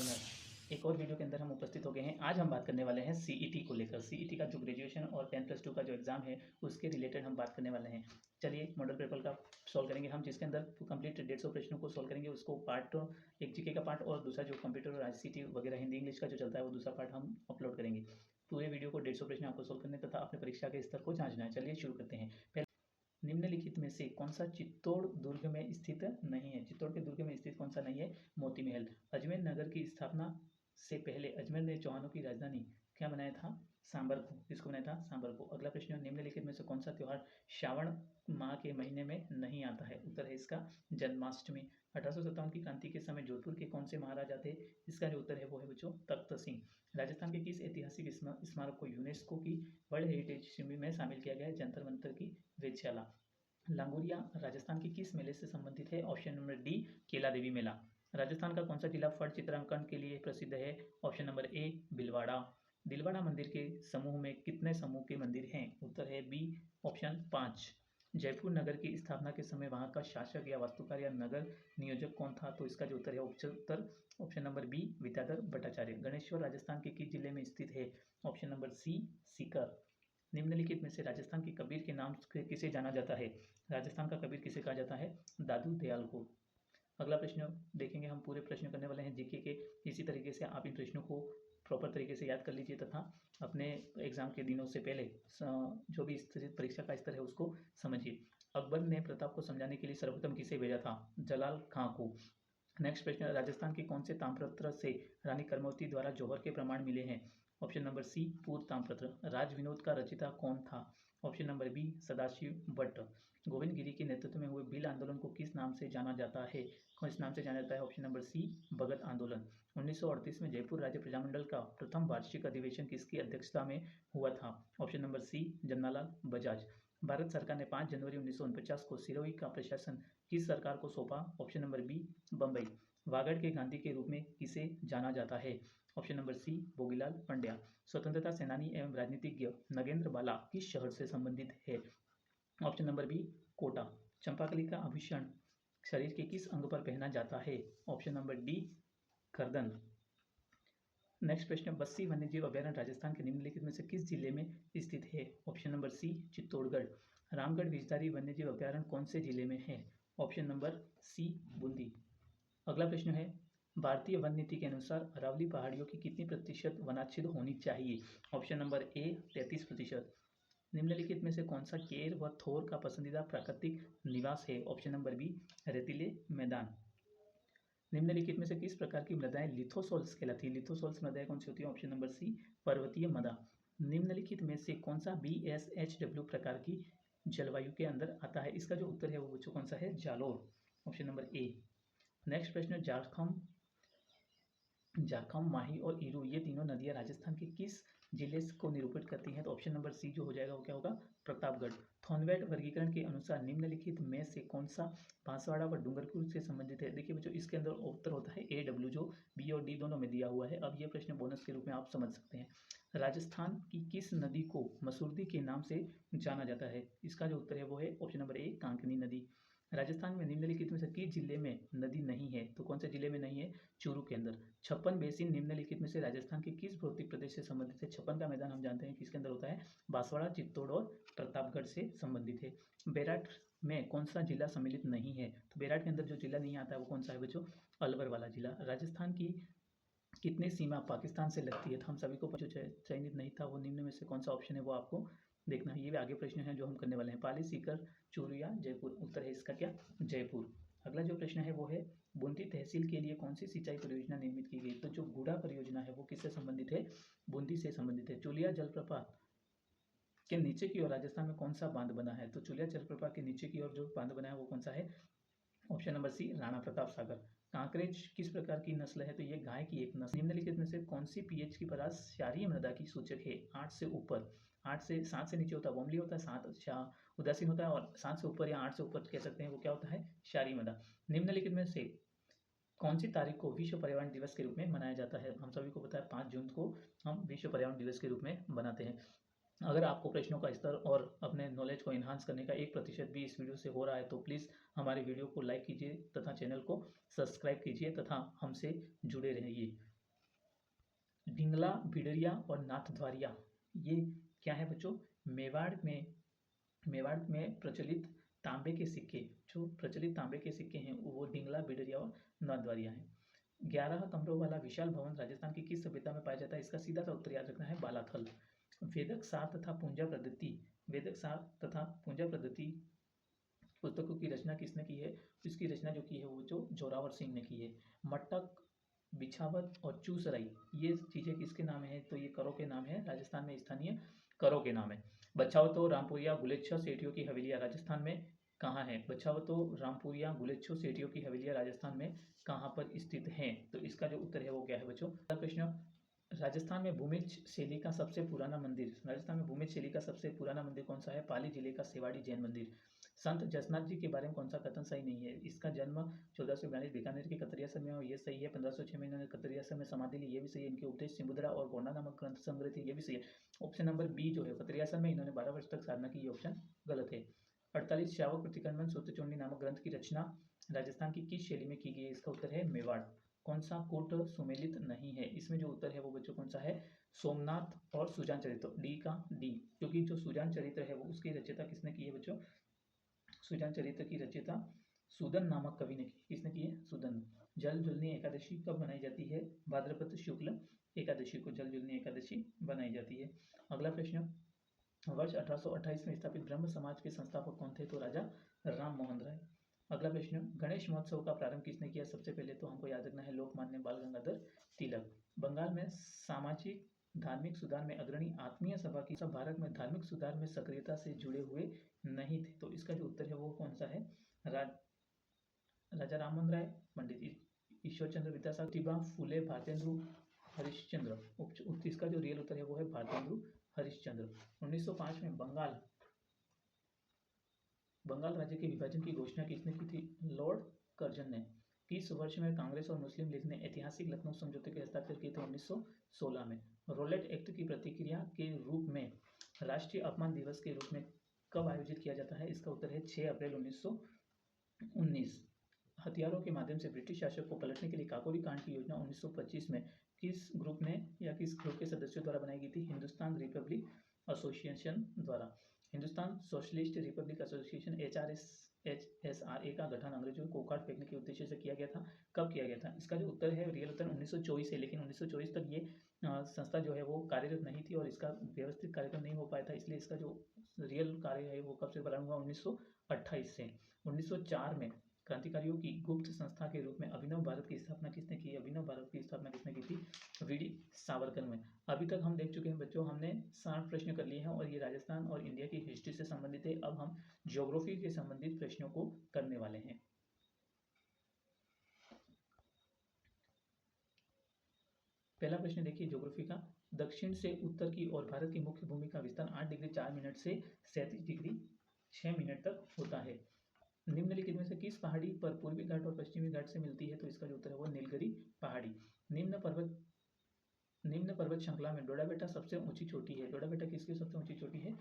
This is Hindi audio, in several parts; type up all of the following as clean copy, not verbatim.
लर्नर एक और वीडियो के अंदर हम उपस्थित हो गए हैं। आज हम बात करने वाले हैं सीईटी को लेकर। सीईटी का जो ग्रेजुएशन और 10+2 का जो एग्ज़ाम है उसके रिलेटेड हम बात करने वाले हैं। चलिए मॉडल पेपर का सॉल्व करेंगे हम, जिसके अंदर कंप्लीट 150 प्रश्नों को सॉल्व करेंगे। उसको पार्ट एक जीके का पार्ट और दूसरा जो कंप्यूटर और आईसीटी वगैरह हिंदी इंग्लिश का जो चलता है वो दूसरा पार्ट हम अपलोड करेंगे। पूरे वीडियो को 150 प्रश्न आपको सॉल्व करने तथा अपने परीक्षा के स्तर को जाँचना है। चलिए शुरू करते हैं। निम्नलिखित में से कौन सा चित्तौड़ दुर्ग में स्थित नहीं है? चित्तौड़ के दुर्ग में स्थित कौन सा नहीं है? मोती महल। अजमेर नगर की स्थापना से पहले अजमेर ने चौहानों की राजधानी क्या बनाया था? सांबर को। किसको बनाया था? सांबर को। अगला प्रश्न, निम्नलिखित में से कौन सा त्योहार श्रावण माह के महीने में नहीं आता है? उत्तर है इसका जन्माष्टमी। 1857 की क्रांति के समय जोधपुर के कौन से महाराजा थे? इसका जो उत्तर है वो है बच्चों तख्त सिंह। राजस्थान के किस ऐतिहासिक स्मारक को यूनेस्को की वर्ल्ड हेरिटेज श्रेणी में शामिल किया गया है? जंतर मंतर की वेधशाला। लांगोरिया राजस्थान के किस मेले से संबंधित है? ऑप्शन नंबर डी, केला देवी मेला। राजस्थान का कौन सा जिला फट चित्रांकन के लिए प्रसिद्ध है? ऑप्शन नंबर ए, भीलवाड़ा। दिलवाड़ा मंदिर के समूह में कितने समूह के मंदिर हैं? उत्तर है बी, ऑप्शन 5। जयपुर नगर की स्थापना के समय वहां का शासक या वास्तुकार या नगर नियोजक कौन था? तो इसका जो उत्तर है उत्तर option number B, Vidyadhar Bhattacharya. Ganeshwar Rajasthan के किस जिले में स्थित है? Option number C, Sikar. निम्नलिखित में से राजस्थान के कबीर के नाम से किसे जाना जाता है? राजस्थान का कबीर किसे कहा जाता है? दादू दयाल को। अगला प्रश्न देखेंगे हम, पूरे प्रश्न करने वाले हैं जीके के। इसी तरीके से आप इन प्रश्नों को प्रॉपर तरीके से याद कर लीजिए तथा अपने एग्जाम के दिनों से पहले जो भी परीक्षा का स्तर है उसको समझिए। अकबर ने प्रताप को समझाने के लिए सर्वप्रथम किसे भेजा था? जलाल खां को। नेक्स्ट प्रश्न, राजस्थान के कौन से ताम्रपत्र से रानी कर्मवती द्वारा जौहर के प्रमाण मिले हैं? ऑप्शन नंबर सी, पूर्व ताम्रपत्र। राज विनोद का रचयिता कौन था? Option number B, Sadashiv Bhatt. Govind Giri के नेतृत्व में हुए भील आंदोलन को किस नाम से जाना जाता है? किस नाम से जाना जाता है? ऑप्शन नंबर सी, भगत आंदोलन। 1938 में जयपुर राज्य प्रजामंडल का प्रथम वार्षिक अधिवेशन किसकी अध्यक्षता में हुआ था? Option number C, Jamnalal Bajaj. Bharat सरकार ने 5 जनवरी 1949 को सिरोही का प्रशासन किस सरकार को सौंपा? Option number B, Bombay. Vagad के गांधी के रूप में किसे जाना जाता है? Option number C, Bhogilal Pandya. स्वतंत्रता सेनानी एवं राजनीतिज्ञ नगेंद्र बाला किस शहर से संबंधित है? Option number B, Kota. चंपाकली का आभूषण शरीर के किस अंग पर पहना जाता है? ऑप्शन नंबर डी, गर्दन। नेक्स्ट प्रश्न, बस्सी वन्यजीव अभयारण्य राजस्थान के निम्नलिखित में से किस जिले में स्थित है? Option number C, Chittorgarh. Ramgarh Vishdhari वन्यजीव अभयारण्य कौन से जिले में है? Option number C, Bundi. अगला प्रश्न है, भारतीय वन नीति के अनुसार अरावली पहाड़ियों की कितनी प्रतिशत वनाच्छेद होनी चाहिए? ऑप्शन नंबर ए, 33%। निम्नलिखित में से कौन सा केर व थोर का पसंदीदा प्राकृतिक निवास है? ऑप्शन नंबर बी, रेतीले मैदान। निम्नलिखित में से किस प्रकार की मृदाएं लिथोसोल्स कहलाती है? लिथोसोल्स मृदाएं कौन सी होती है? ऑप्शन नंबर सी, पर्वतीय मृदा। निम्नलिखित में से कौन सा BSHW प्रकार की जलवायु के अंदर आता है? इसका जो उत्तर है वो बच्चों कौन सा है? जालोर। ऑप्शन नंबर ए। नेक्स्ट प्रश्न, जाखम, माही और इरू ये तीनों नदियां राजस्थान के किस जिले को निरूपित करती हैं? तो ऑप्शन नंबर सी जो हो जाएगा वो क्या होगा? प्रतापगढ़। थॉर्नवेट वर्गीकरण के अनुसार निम्नलिखित में से कौन सा बांसवाड़ा व डूंगरपुर से संबंधित है? देखिए बच्चों, इसके अंदर उत्तर होता है AW, जो बी और डी दोनों में दिया हुआ है। अब ये प्रश्न बोनस के रूप में आप समझ सकते हैं। राजस्थान की किस नदी को मसूरदी के नाम से जाना जाता है? इसका जो उत्तर है वो है ऑप्शन नंबर ए, कांकनी नदी। राजस्थान में निम्नलिखित में से किस जिले में नदी नहीं है? तो कौन से जिले में नहीं है? चूरू के अंदर। छप्पन बेसिन निम्नलिखित में से राजस्थान के किस भौतिक प्रदेश से संबंधित है? छप्पन का मैदान हम जानते हैं किसके अंदर होता है? बांसवाड़ा, चित्तौड़ और प्रतापगढ़ से संबंधित है। बेराट में कौन सा जिला सम्मिलित नहीं है? तो बेराट के अंदर जो जिला नहीं आता है वो कौन सा है बच्चों? अलवर वाला जिला। राजस्थान की कितनी सीमा पाकिस्तान से लगती है? तो हम सभी को जो चयनित नहीं था वो निम्न में से कौन सा ऑप्शन है वो आपको देखना है। ये भी आगे प्रश्न है जो हम करने वाले हैं। पाली, सीकर, चूरू या जयपुर। उत्तर है इसका क्या? जयपुर। अगला जो प्रश्न है वो है, बूंदी तहसील के लिए कौन सी सिंचाई परियोजना निर्मित की गई? तो जो गूढ़ा परियोजना है वो किससे संबंधित है? बूंदी से संबंधित है। चुलिया जलप्रपात के नीचे की ओर राजस्थान में कौन सा बांध बना है? तो चुलिया जलप्रपात के नीचे की ओर जो बांध बना है वो कौन सा है? Option number C, Rana Pratap Sagar. Kankrej किस प्रकार की नस्ल है? तो ये गाय की एक नस्ल। निम्नलिखित में से कौन सी पीएच की परास क्षारीय मृदा की सूचक है? 8 से ऊपर, 7 से नीचे होता है वोमली होता है, 7 उदासीन होता है, और 7 से ऊपर या 8 से ऊपर कह सकते हैं वो क्या होता है? क्षारीय मृदा। निम्नलिखित में से कौन सी तारीख को विश्व पर्यावरण दिवस के रूप में मनाया जाता है? हम सभी को पता है 5 जून को हम विश्व पर्यावरण दिवस के रूप में मनाते हैं। अगर आपको प्रश्नों का स्तर और अपने नॉलेज को एनहांस करने का 1% भी इस वीडियो से हो रहा है तो प्लीज़ हमारे वीडियो को लाइक कीजिए तथा चैनल को सब्सक्राइब कीजिए तथा हमसे जुड़े रहिए। डिंगला, भिडरिया और नाथद्वारिया, ये क्या है बच्चों? मेवाड़ में प्रचलित तांबे के सिक्के, जो प्रचलित तांबे के सिक्के हैं वो डिंगला, भिडरिया और नाथद्वारिया हैं। 11 कमरों वाला विशाल भवन राजस्थान की किस सभ्यता में पाया जाता है? इसका सीधा सा उत्तर याद रखना है, बालाथल। वेदक सार तथा पूंजा पद्धति पुस्तकों की रचना किसने की है? इसकी रचना जो की है वो जो जोरावर सिंह ने की है। मटक, बिछावत और चूसराई, ये चीजें किसके नाम है? तो ये करों के नाम है, राजस्थान में स्थानीय करों के नाम है। बछावतो, रामपुरिया, गुलेच्छा सेठियों की हवेलियां राजस्थान में कहाँ है? बछावतो, रामपुरिया, गुलेच्छो सेठियों की हवेलियां राजस्थान में कहाँ पर स्थित हैं? तो इसका जो उत्तर है वो क्या है बच्चों? अगला प्रश्न, राजस्थान में भूमिज शैली का सबसे पुराना मंदिर, राजस्थान में भूमिज शैली का सबसे पुराना मंदिर कौन सा है? पाली जिले का सेवाड़ी जैन मंदिर। संत जसनाथ जी के बारे में कौन सा कथन सही नहीं है? इसका जन्म 1442 बीकानेर के कतरियासर में, और ये सही है। 1506 में इन्होंने कतरियासर में समाधि ली, ये भी सही है। इनके उपदेश सिमुद्रा और गोंडा नामक ग्रंथ संग्रह थे, ये भी सही है। ऑप्शन नंबर बी जो है, कतरियासर में इन्होंने 12 वर्ष तक साधना की, ये ऑप्शन गलत है। 48 श्रावक प्रतिक्रमण सूत्रचूर्णी नामक ग्रंथ की रचना राजस्थान की किस शैली में की गई है? इसका उत्तर है मेवाड़। कौन सा कूट सुमेलित नहीं है? इसमें जो उत्तर है वो बच्चों कौन सा है? सोमनाथ और सुजान चरित्र, डी का डी, क्योंकि जो सुजान चरित्र है वो उसकी रचयिता किसने की है बच्चों? सुजान चरित्र की रचयिता सुदन नामक कवि ने की। किसने की है? सुदन। जल जुलनी एकादशी कब मनाई जाती है? भाद्रपद शुक्ल एकादशी को जल जुलनी एकादशी बनाई जाती है। अगला प्रश्न, वर्ष 1828 में स्थापित ब्रह्म समाज के संस्थापक कौन थे? तो राजा राम मोहन राय। अगला प्रश्न, गणेश महोत्सव का प्रारंभ किसने किया? सबसे पहले तो हमको याद रखना है लोकमान्य बाल गंगाधर तिलक। बंगाल में सामाजिक धार्मिक सुधार में अग्रणी आत्मीय सभा की सब भारत में धार्मिक सुधार में सक्रियता से जुड़े हुए नहीं थे, तो इसका जो उत्तर है वो कौन सा है? राजा राम मोहन राय, पंडित ईश्वर चंद्र विद्यासागर, प्रतिभा फूले, भारतेंदु हरिश्चंद्र। इसका जो रियल उत्तर है वो है भारतेंदु हरिश्चंद्र। 1905 में बंगाल राज्य के विभाजन की घोषणा किसने की थी? लॉर्ड कर्जन ने। किस वर्ष में कांग्रेस और मुस्लिम लीग ने ऐतिहासिक लखनऊ समझौते के हस्ताक्षर किए थे? 1916 में। रोलेट एक्ट की प्रतिक्रिया के रूप में राष्ट्रीय अपमान दिवस के रूप में कब आयोजित किया जाता है? इसका उत्तर है 6 अप्रैल 1919। हथियारों के माध्यम से ब्रिटिश शासक को पलटने के लिए काकोरी कांड की योजना 1925 में किस ग्रुप ने या किस ग्रुप के सदस्यों द्वारा बनाई गई थी? हिंदुस्तान रिपब्लिक एसोसिएशन द्वारा। Hindustan socialist Republic association HSRA का गठन अंग्रेजों को उखाड़ फेंकने के उद्देश्य से किया गया था। कब किया गया था? इसका जो उत्तर है रियल उत्तर 1924 है, लेकिन 1924 तक ये संस्था जो है वो कार्यरत नहीं थी और इसका व्यवस्थित कार्यक्रम नहीं हो पाया था, इसलिए इसका जो रियल कार्य है वो कब से प्रारंभ हुआ? 1928 से। 1904 में क्रांतिकारियों की गुप्त संस्था के रूप में अभिनव भारत की स्थापना किसने की? अभिनव भारत की स्थापना किसने की थी? वीडी सावरकर में। अभी तक हम देख चुके हैं बच्चों, हमने 60 प्रश्न कर लिए हैं और ये राजस्थान और इंडिया की हिस्ट्री से संबंधित है। अब हम ज्योग्राफी के संबंधित प्रश्नों को करने वाले हैं। पहला प्रश्न देखिए ज्योग्राफी का, दक्षिण से उत्तर की ओर भारत की मुख्य भूमि का विस्तार 8 डिग्री 4 मिनट से 37 डिग्री 6 मिनट तक होता है। निम्नलिखित में से किस पहाड़ी पर पूर्वी घाट और पश्चिमी घाट से मिलती है? तो इसका जो उत्तर है वो नीलगिरी पहाड़ी। निम्न पर्वत श्रृंखला में डोडाबेटा सबसे ऊंची चोटी है। डोडाबेटा किसकी सबसे ऊंची चोटी है?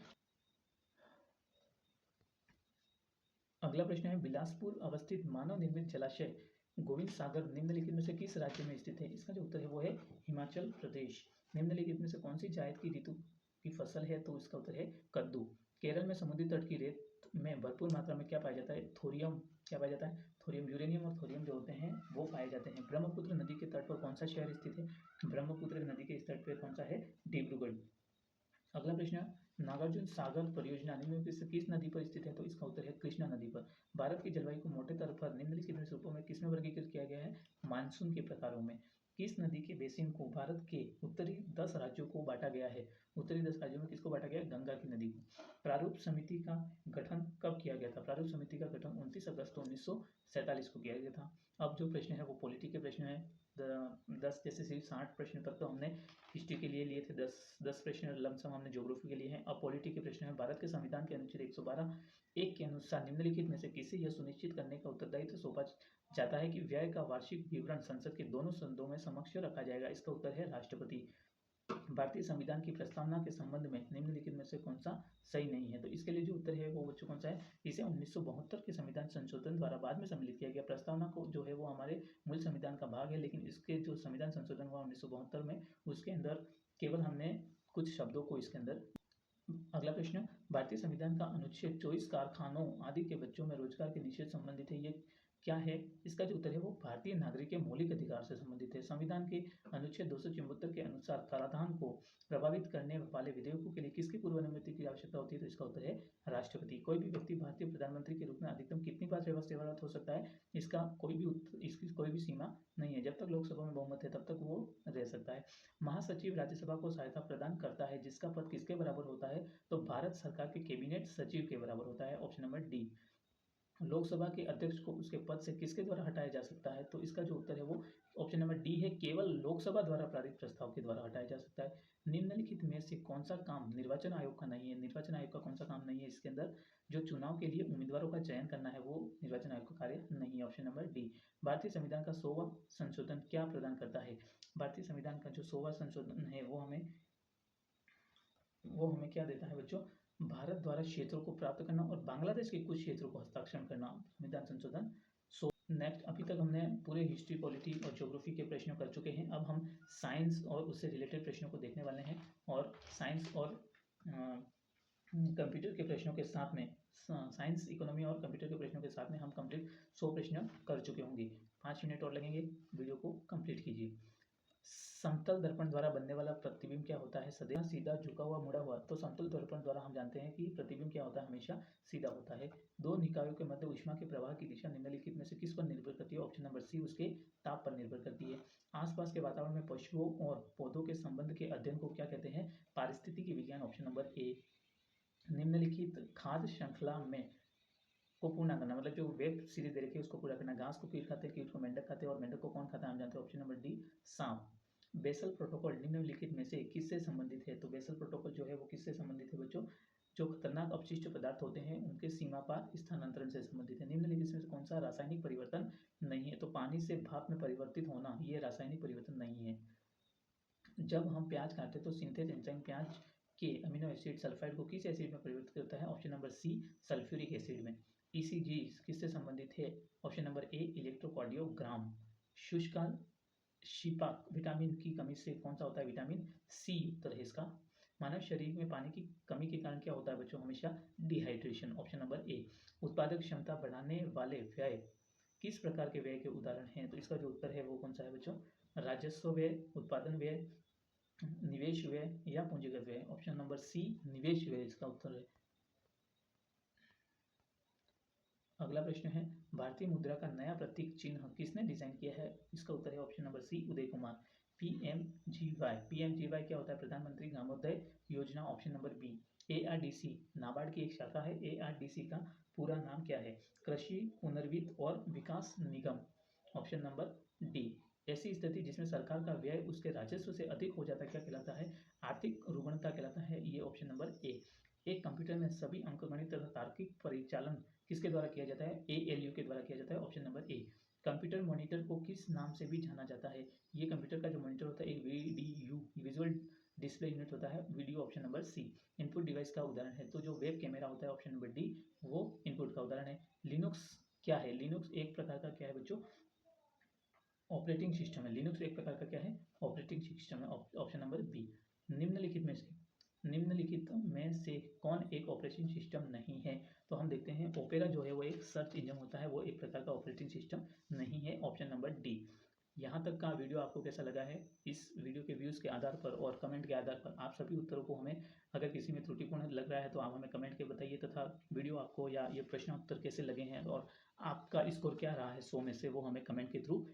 अगला प्रश्न है, बिलासपुर अवस्थित मानव निर्मित जलाशय गोविंद सागर निम्नलिखित में से किस राज्य में स्थित है? इसका जो उत्तर है वो है हिमाचल प्रदेश। निम्नलिखित में से कौन सी जायद की ऋतु की फसल है? तो इसका उत्तर है कद्दू। केरल में समुद्री तट की रेत में भरपूर मात्रा में क्या पाया जाता है? थोरियम। क्या पाया जाता है? थोरियम। यूरेनियम और थोरियम जो होते हैं वो पाए जाते हैं। ब्रह्मपुत्र नदी के तट पर कौन सा शहर स्थित है? ब्रह्मपुत्र नदी के तट पर कौन सा है? डिब्रूगढ़। अगला प्रश्न, नागार्जुन सागर परियोजना निम्नलिखित से किस नदी पर स्थित है? तो इसका उत्तर है कृष्णा नदी पर। भारत की जलवायु को मोटे तौर पर निम्नलिखित रूपों में किसमें वर्गीकृत किया गया है? मानसून के प्रकारों में। किस नदी के बेसिन को भारत के उत्तरी 10 राज्यों को बांटा गया है? उत्तरी 10 राज्यों में किसको बांटा गया? गंगा की नदी को। प्रारूप समिति का गठन कब किया गया था? प्रारूप समिति का गठन 29 अगस्त 1947 को किया गया था। अब जो प्रश्न है वो पॉलिटी के प्रश्न है। 10 जैसे सिर्फ 60 प्रश्न तक तो हमने हिस्ट्री के लिए लिए थे, 10 प्रश्न लमसम हमने ज्योग्राफी के लिए हैं। अब पॉलिटी के प्रश्न है। भारत के संविधान के अनुच्छेद 112 एक के अनुसार निम्नलिखित में से किसे यह सुनिश्चित करने का उत्तरदायित्व सौंपा जाता है कि व्यय का वार्षिक विवरण संसद के दोनों सदनों में समक्ष रखा जाएगा? इसका उत्तर है राष्ट्रपति। भारतीय संविधान की प्रस्तावना के संबंध में निम्नलिखित में से कौन सा सही नहीं है? तो इसके लिए जो उत्तर है वो बच्चों कौन सा है? इसे 1972 के संविधान संशोधन द्वारा बाद में सम्मिलित किया गया। प्रस्तावना को जो है वो हमारे मूल संविधान का भाग है, लेकिन इसके जो संविधान संशोधन हुआ 1972 में, उसके अंदर केवल हमने कुछ शब्दों को इसके अंदर। अगला प्रश्न, भारतीय संविधान का अनुच्छेद 24 कारखानों आदि के बच्चों में रोजगार के निषेध संबंधित है, ये क्या है? इसका जो उत्तर है वो भारतीय नागरिक के मौलिक अधिकार से संबंधित है। संविधान के अनुच्छेद 274 के अनुसार कराधान को प्रभावित करने वाले विधेयकों के लिए किसकी पूर्व अनुमति की आवश्यकता होती है? तो इसका उत्तर है राष्ट्रपति। कोई भी व्यक्ति भारतीय प्रधानमंत्री के रूप में अधिकतम कितनी बार सेवारत हो सकता है? इसका इसकी कोई भी सीमा नहीं है। जब तक लोकसभा में बहुमत है तब तक वो रह सकता है। महासचिव राज्यसभा को सहायता प्रदान करता है, जिसका पद किसके बराबर होता है? तो भारत सरकार के कैबिनेट सचिव के बराबर होता है। Option number D. लोकसभा के अध्यक्ष को उसके पद से किसके द्वारा हटाया जा सकता है? तो इसका जो उत्तर है वो ऑप्शन नंबर डी है, केवल लोकसभा द्वारा पारित प्रस्ताव के द्वारा हटाया जा सकता है। निम्नलिखित में से कौन सा काम निर्वाचन आयोग का नहीं है? निर्वाचन आयोग का कौन सा काम नहीं है? इसके अंदर जो चुनाव के लिए उम्मीदवारों का चयन करना है वो निर्वाचन आयोग का कार्य नहीं है। Option number D. भारतीय संविधान का 100वां संशोधन क्या प्रदान करता है? भारतीय संविधान का जो 100वां संशोधन है वो हमें क्या देता है बच्चों? भारत द्वारा क्षेत्रों को प्राप्त करना और बांग्लादेश के कुछ क्षेत्रों को हस्ताक्षर करना। संविधान संशोधन। नेक्स्ट, अभी तक हमने पूरे हिस्ट्री, पॉलिटी और ज्योग्राफी के प्रश्न कर चुके हैं। अब हम साइंस और उससे रिलेटेड प्रश्नों को देखने वाले हैं, और साइंस और कंप्यूटर के प्रश्नों के साथ में, साइंस, इकोनॉमी और कंप्यूटर के प्रश्नों के साथ में हम कंप्लीट 100 प्रश्न कर चुके होंगे। 5 मिनट और लगेंगे, वीडियो को कंप्लीट कीजिए। समतल दर्पण द्वारा बनने वाला प्रतिबिंब क्या होता है? सदैव सीधा, झुका हुआ, मुड़ा हुआ। तो समतल दर्पण द्वारा हम जानते हैं कि प्रतिबिंब क्या होता है? हमेशा सीधा होता है। दो निकायों के मध्य ऊष्मा के प्रवाह की दिशा निम्नलिखित में से किस पर निर्भर करती है? ऑप्शन नंबर सी, उसके ताप पर निर्भर करती है। आसपास के वातावरण में पशुओं और पौधों के संबंध के अध्ययन को क्या कहते हैं? पारिस्थितिकी विज्ञान। ऑप्शन नंबर ए। निम्नलिखित खाद्य श्रृंखला में को पूर्ण करना, मतलब जो वेब सीरीज दे रखी है उसको पूरा करना। घास को कीट खाते हैं, कीट को मेंढक खाते हैं, और मेंढक को कौन खाता है? हम जानते हैं। ऑप्शन नंबर डी, सांप। बेसल प्रोटोकॉल निम्नलिखित में से किससे संबंधित है? तो बेसल प्रोटोकॉल जो है वो किससे संबंधित है बच्चों? जो खतरनाक अपशिष्ट पदार्थ होते हैं उनके सीमा पार स्थानांतरण से संबंधित है। निम्नलिखित में से कौन सा रासायनिक परिवर्तन नहीं है? तो पानी से भाप में परिवर्तित होना ये रासायनिक परिवर्तन नहीं है। जब हम प्याज काटते हैं तो सिंथेस एंजाइम प्याज के अमीनो एसिड सल्फाइड को किस एसिड में परिवर्तित करता है? Option number C, sulphuric acid में। ईसीजी किससे संबंधित है? Option number A, electrocardiogram. शुष्काल शिपाक विटामिन की कमी से कौन सा होता है? विटामिन सी उत्तर है इसका। मानव शरीर में पानी की कमी के कारण क्या होता है बच्चों? हमेशा डिहाइड्रेशन। ऑप्शन नंबर ए। उत्पादक क्षमता बढ़ाने वाले व्यय किस प्रकार के व्यय के उदाहरण हैं? तो इसका जो उत्तर है वो कौन सा है बच्चों? राजस्व व्यय, उत्पादन व्यय, निवेश व्यय या पूंजीगत व्यय। ऑप्शन नंबर सी, निवेश व्यय इसका उत्तर है। अगला प्रश्न है, भारतीय मुद्रा का नया प्रतीक चिन्ह किसने डिजाइन किया है? इसका उत्तर है option number C, Uday Kumar. PMGY. PMGY क्या होता है? Pradhan Mantri Gramodaya Yojana. Option number B. ARDC NABARD की एक शाखा है। एआरडीसी का पूरा नाम क्या है? कृषि पुनर्वित्त और विकास निगम। Option number D. ऐसी स्थिति जिसमें सरकार का व्यय उसके राजस्व से अधिक हो जाता है क्या कहलाता है? आर्थिक रुग्णता कहलाता है। ये ऑप्शन नंबर ए। एक कंप्यूटर में सभी अंकगणित तथा तार्किक परिचालन किसके द्वारा किया जाता है? एएलयू के द्वारा किया जाता है। ऑप्शन नंबर ए। कंप्यूटर मॉनिटर को किस नाम से भी जाना जाता है? ये कंप्यूटर का जो मॉनिटर होता है एक वीडीयू, विजुअल डिस्प्ले यूनिट होता है। Video. Option number C. Input device का उदाहरण है तो जो वेब कैमरा होता है, ऑप्शन नंबर डी, वो इनपुट का उदाहरण है। लिनक्स क्या है? लिनक्स एक प्रकार का क्या है बच्चों? ऑपरेटिंग सिस्टम है। लिनक्स एक प्रकार का क्या है? ऑपरेटिंग सिस्टम है। Option number B. निम्नलिखित में से कौन एक ऑपरेटिंग सिस्टम नहीं है? तो हम देखते हैं, ओपेरा जो है वो एक सर्च इंजन होता है, वो एक प्रकार का ऑपरेटिंग सिस्टम नहीं है। Option number D. यहाँ तक का वीडियो आपको कैसा लगा है? इस वीडियो के व्यूज़ के आधार पर और कमेंट के आधार पर आप सभी उत्तरों को हमें, अगर किसी में त्रुटिपूर्ण लग रहा है तो आप हमें कमेंट के बताइए, तथा वीडियो आपको या ये प्रश्न उत्तर कैसे लगे हैं और आपका स्कोर क्या रहा है 100 में से, वो हमें कमेंट के थ्रू